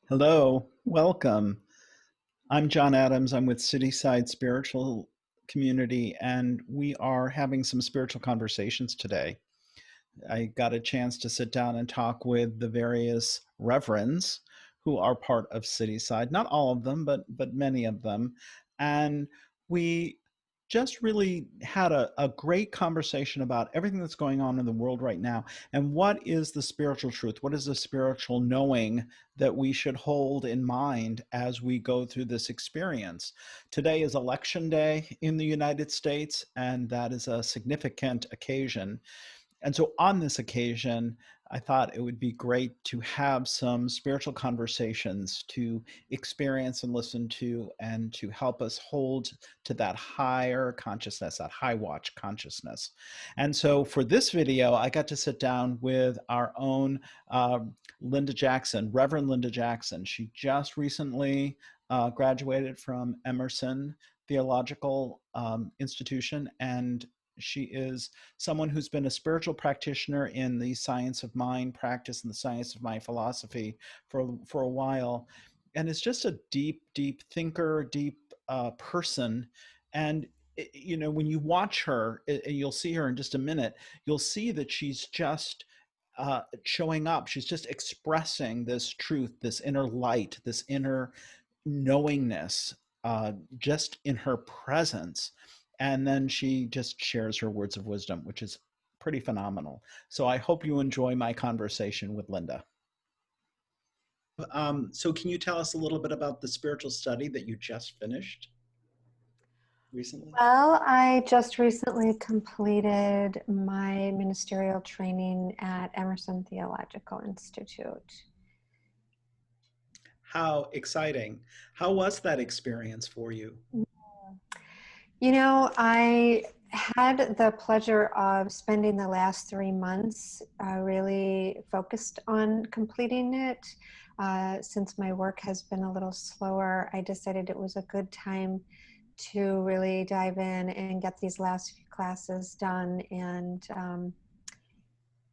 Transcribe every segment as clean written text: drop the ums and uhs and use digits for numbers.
Hello, welcome. I'm John Adams. I'm with Cityside Spiritual Community, and we are having some spiritual conversations today. I got a chance to sit down and talk with the various reverends who are part of Cityside. Not all of them, but many of them. And we just really had a great conversation about everything that's going on in the world right now and what is the spiritual truth, what is the spiritual knowing that we should hold in mind as we go through this experience. Today is election day in the United States, and that is a significant occasion. And so on this occasion, I thought it would be great to have some spiritual conversations to experience and listen to, and to help us hold to that higher consciousness, that high watch consciousness. And so for this video, I got to sit down with our own Linda Jackson, Reverend Linda Jackson. She just recently graduated from Emerson Theological Institution, and she is someone who's been a spiritual practitioner in the science of mind practice and the science of mind philosophy for a while, and is just a deep thinker, deep person. And you know, when you watch her, you'll see her in just a minute, you'll see that she's just showing up. She's just expressing this truth, this inner light, this inner knowingness, just in her presence. And then she just shares her words of wisdom, which is pretty phenomenal. So I hope you enjoy my conversation with Linda. So can you tell us a little bit about the spiritual study that you just finished recently? Well, I just recently completed my ministerial training at Emerson Theological Institute. How exciting. How was that experience for you? You know, I had the pleasure of spending the last 3 months really focused on completing it. Since my work has been a little slower, I decided it was a good time to really dive in and get these last few classes done. And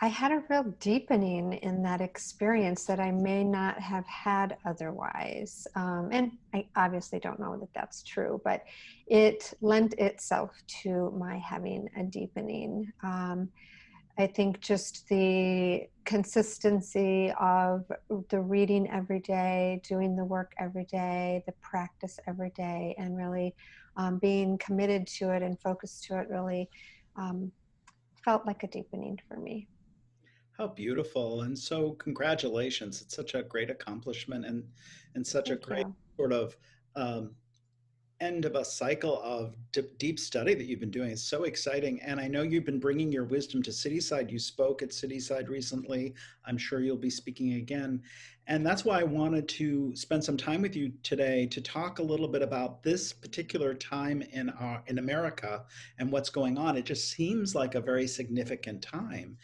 I had a real deepening in that experience that I may not have had otherwise. And I obviously don't know that that's true, but it lent itself to my having a deepening. I think just the consistency of the reading every day, doing the work every day, the practice every day, and really being committed to it and focused to it really felt like a deepening for me. How beautiful. And so congratulations. It's such a great accomplishment, and such a Thank great you. sort of um, end of a cycle of deep study that you've been doing. It's so exciting. And I know you've been bringing your wisdom to Cityside. You spoke at Cityside recently. I'm sure you'll be speaking again. And that's why I wanted to spend some time with you today to talk a little bit about this particular time in America and what's going on. It just seems like a very significant time.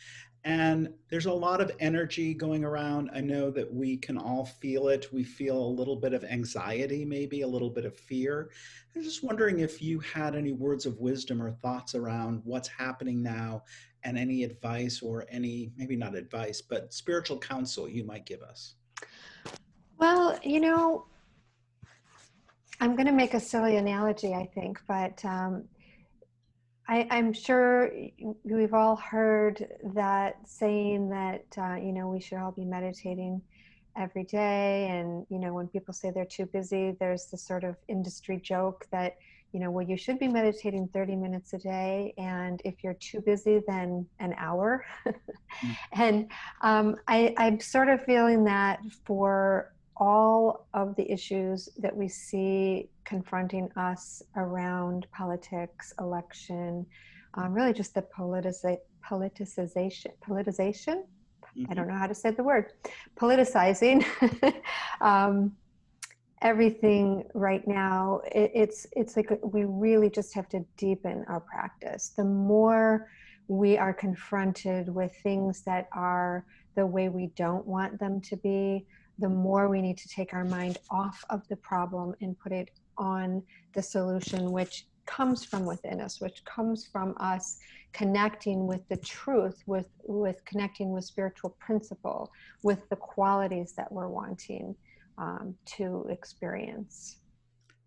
And there's a lot of energy going around. I know that we can all feel it. We feel a little bit of anxiety, maybe a little bit of fear. I'm just wondering if you had any words of wisdom or thoughts around what's happening now, and any advice, or any, maybe not advice, but spiritual counsel you might give us. Well, you know, I'm going to make a silly analogy, I think, but I'm sure we've all heard that saying that, you know, we should all be meditating every day. And, you know, when people say they're too busy, there's this sort of industry joke that, you know, well, you should be meditating 30 minutes a day. And if you're too busy, then an hour. Mm. And I'm sort of feeling that for all of the issues that we see confronting us around politics, election, really just the politicization. I Mhm. don't know how to say the word, politicizing um, everything right now. It's like we really just have to deepen our practice. The more we are confronted with things that are the way we don't want them to be, the more we need to take our mind off of the problem and put it on the solution, which comes from within us, which comes from us connecting with the truth, with connecting with spiritual principle, with the qualities that we're wanting. to experience.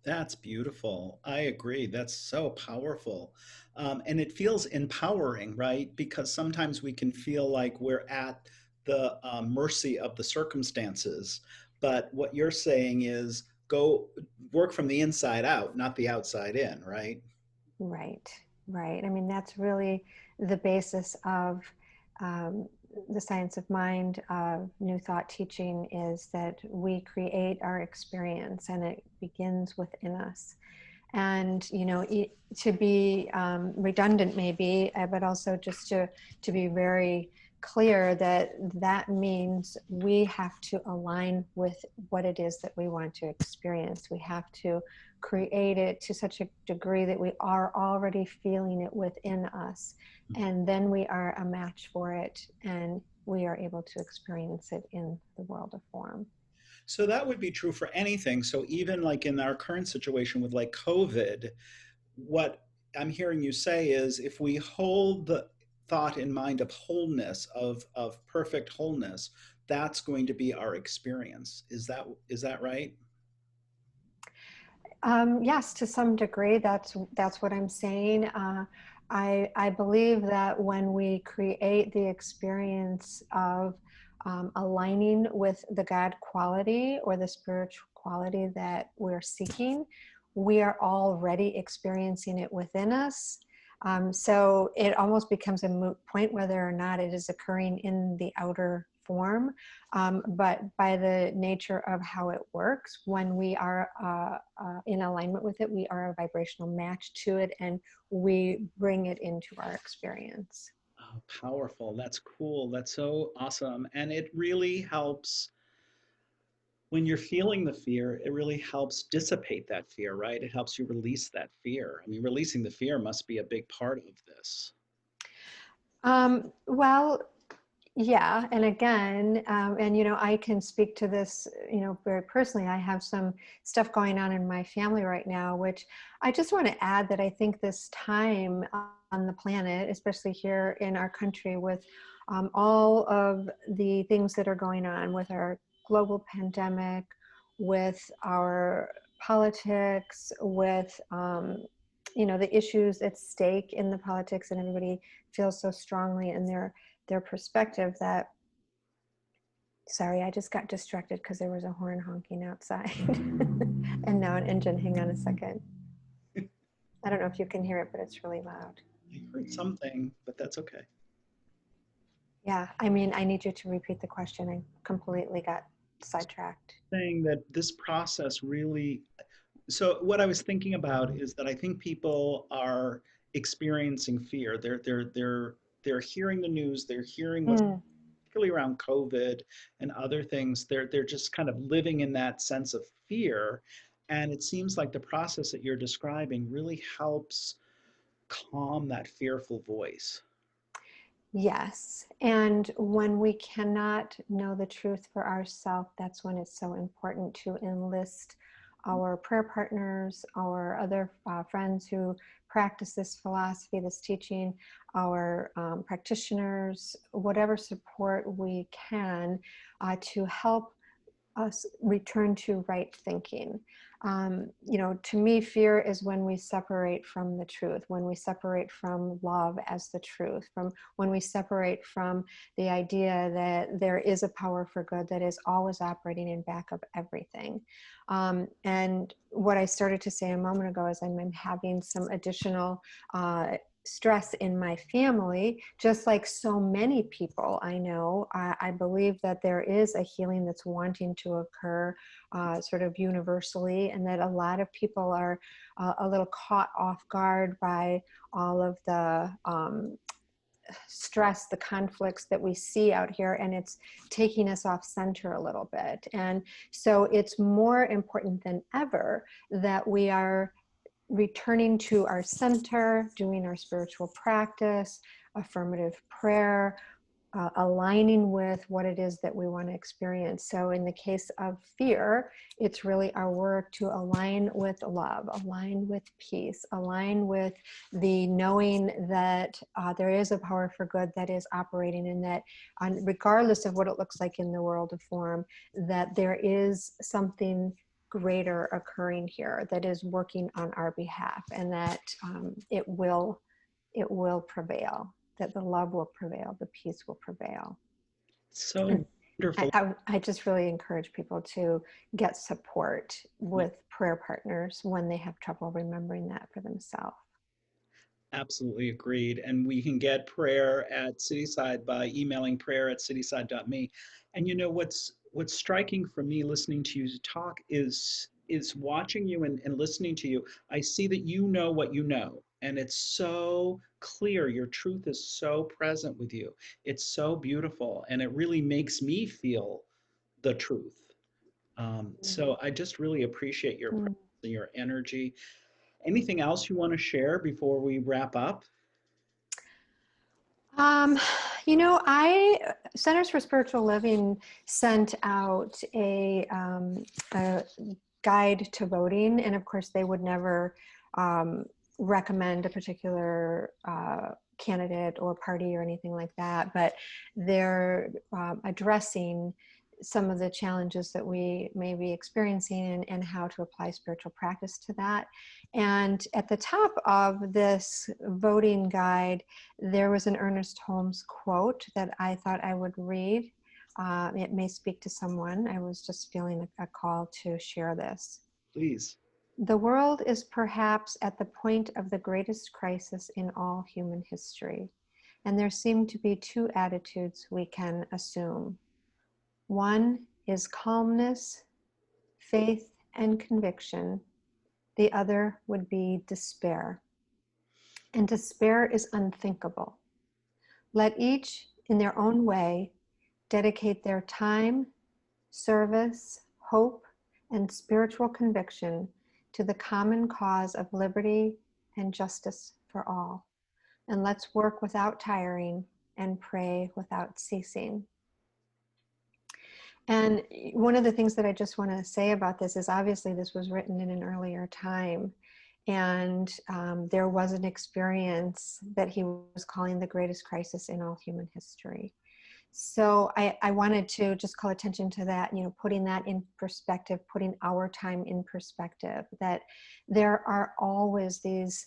That's beautiful. I agree. That's so powerful. And it feels empowering, right? Because sometimes we can feel like we're at the mercy of the circumstances. But what you're saying is go work from the inside out, not the outside in, right? Right, right. I mean, that's really the basis of um, the science of mind, of New Thought teaching, is that we create our experience and it begins within us. And, you know, to be redundant maybe, but also just to be very clear that that means we have to align with what it is that we want to experience. We have to create it to such a degree that we are already feeling it within us, and then we are a match for it, and we are able to experience it in the world of form. So that would be true for anything. So even like in our current situation with like COVID, what I'm hearing you say is if we hold the thought in mind of wholeness, of perfect wholeness, that's going to be our experience. Is that right? Yes, to some degree, that's what I'm saying. I believe that when we create the experience of aligning with the God quality or the spiritual quality that we're seeking, we are already experiencing it within us. So it almost becomes a moot point whether or not it is occurring in the outer form. But by the nature of how it works, when we are in alignment with it, we are a vibrational match to it, and we bring it into our experience. Oh, powerful. That's cool. That's so awesome. And it really helps when you're feeling the fear, it really helps dissipate that fear, right? It helps you release that fear. I mean, releasing the fear must be a big part of this. Well, yeah, and again, and you know, I can speak to this, you know, very personally. I have some stuff going on in my family right now, which I just want to add that I think this time on the planet, especially here in our country, with all of the things that are going on with our global pandemic, with our politics, with you know, the issues at stake in the politics, and everybody feels so strongly in their perspective that, sorry, I just got distracted because there was a horn honking outside. And now an engine. Hang on a second. I don't know if you can hear it, but it's really loud. I heard something, but that's okay. Yeah, I mean, I need you to repeat the question. I completely got sidetracked. Saying that this process really, so what I was thinking about is that I think people are experiencing fear. They're hearing the news, they're hearing what's Mm, particularly around COVID and other things. They're just kind of living in that sense of fear. And it seems like the process that you're describing really helps calm that fearful voice. yes. And when we cannot know the truth for ourselves, that's when it's so important to enlist our prayer partners, our other friends who practice this philosophy, this teaching, our practitioners, whatever support we can to help us return to right thinking. You know, to me, fear is when we separate from the truth, when we separate from love as the truth, from when we separate from the idea that there is a power for good that is always operating in back of everything. And what I started to say a moment ago is I'm having some additional stress in my family, just like so many people I know. I believe that there is a healing that's wanting to occur sort of universally, and that a lot of people are a little caught off guard by all of the stress, the conflicts that we see out here, and it's taking us off center a little bit. And so it's more important than ever that we are returning to our center, doing our spiritual practice, affirmative prayer, aligning with what it is that we want to experience. So in the case of fear, it's really our work to align with love, align with peace, align with the knowing that there is a power for good that is operating, and that regardless of what it looks like in the world of form, that there is something greater occurring here that is working on our behalf, and that it will prevail, that the love will prevail, the peace will prevail. So And I, wonderful. I, I just really encourage people to get support Yeah, with prayer partners when they have trouble remembering that for themselves. absolutely agreed. And we can get prayer at Cityside by emailing prayer@cityside.me. And you know what's striking for me listening to you talk is watching you and listening to you. I see that you know what you know, and it's so clear. Your truth is so present with you. It's so beautiful, and it really makes me feel the truth. So I just really appreciate your presence Mm. and your energy. Anything else you want to share before we wrap up? Um, I Centers for Spiritual Living sent out a guide to voting, and of course, they would never um, recommend a particular candidate or party or anything like that. But they're addressing some of the challenges that we may be experiencing, and how to apply spiritual practice to that. And at the top of this voting guide, there was an Ernest Holmes quote that I thought I would read. It may speak to someone. I was just feeling a call to share this. Please. The world is perhaps at the point of the greatest crisis in all human history, and there seem to be two attitudes we can assume. One is calmness, faith, and conviction. The other would be despair. And despair is unthinkable. Let each, in their own way, dedicate their time, service, hope, and spiritual conviction to the common cause of liberty and justice for all. And let's work without tiring and pray without ceasing. And one of the things that I just want to say about this is, obviously this was written in an earlier time. And there was an experience that he was calling the greatest crisis in all human history. So I wanted to just call attention to that, putting that in perspective, putting our time in perspective, that there are always these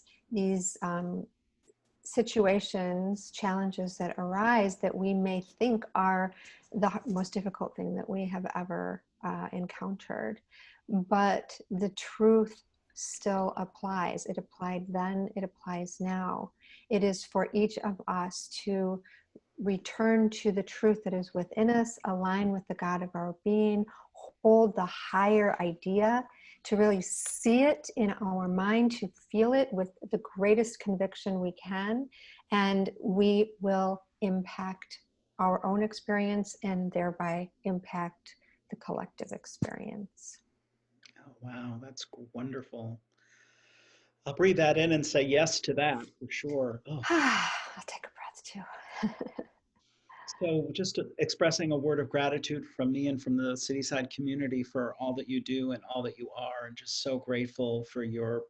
situations, challenges that arise that we may think are the most difficult thing that we have ever encountered. But the truth still applies. It applied then, it applies now. It is for each of us to return to the truth that is within us, align with the God of our being, hold the higher idea, to really see it in our mind, to feel it with the greatest conviction we can, and we will impact our own experience and thereby impact the collective experience. Oh, wow, that's wonderful. I'll breathe that in and say yes to that for sure. Oh, I'll take a breath too. so just expressing a word of gratitude from me and from the Cityside community for all that you do and all that you are, and just so grateful for your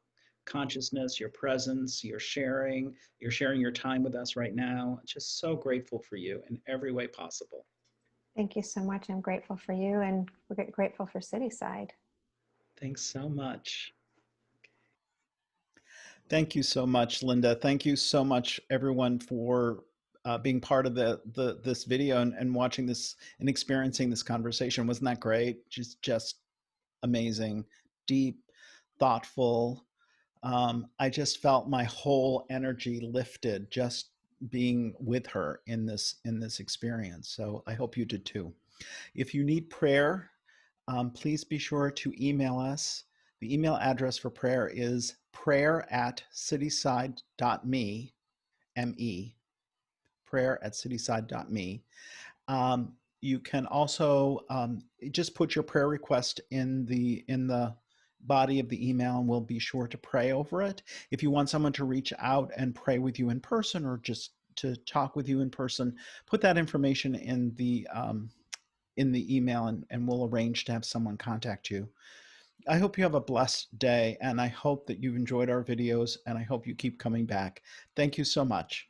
consciousness, your presence, you're sharing your time with us right now. Just so grateful for you in every way possible. Thank you so much. I'm grateful for you, and we're grateful for Cityside. Thanks so much. Thank you so much, Linda. Thank you so much, everyone, for being part of this video and watching this and experiencing this conversation. Wasn't that great? Just amazing, deep, thoughtful. I just felt my whole energy lifted just being with her in this experience. So I hope you did too. If you need prayer, please be sure to email us. The email address for prayer is prayer@cityside.me, M-E, prayer@cityside.me. You can also just put your prayer request in the body of the email, and we'll be sure to pray over it. If you want someone to reach out and pray with you in person, or just to talk with you in person, put that information in the email, and we'll arrange to have someone contact you. I hope you have a blessed day, and I hope that you've enjoyed our videos, and I hope you keep coming back. Thank you so much.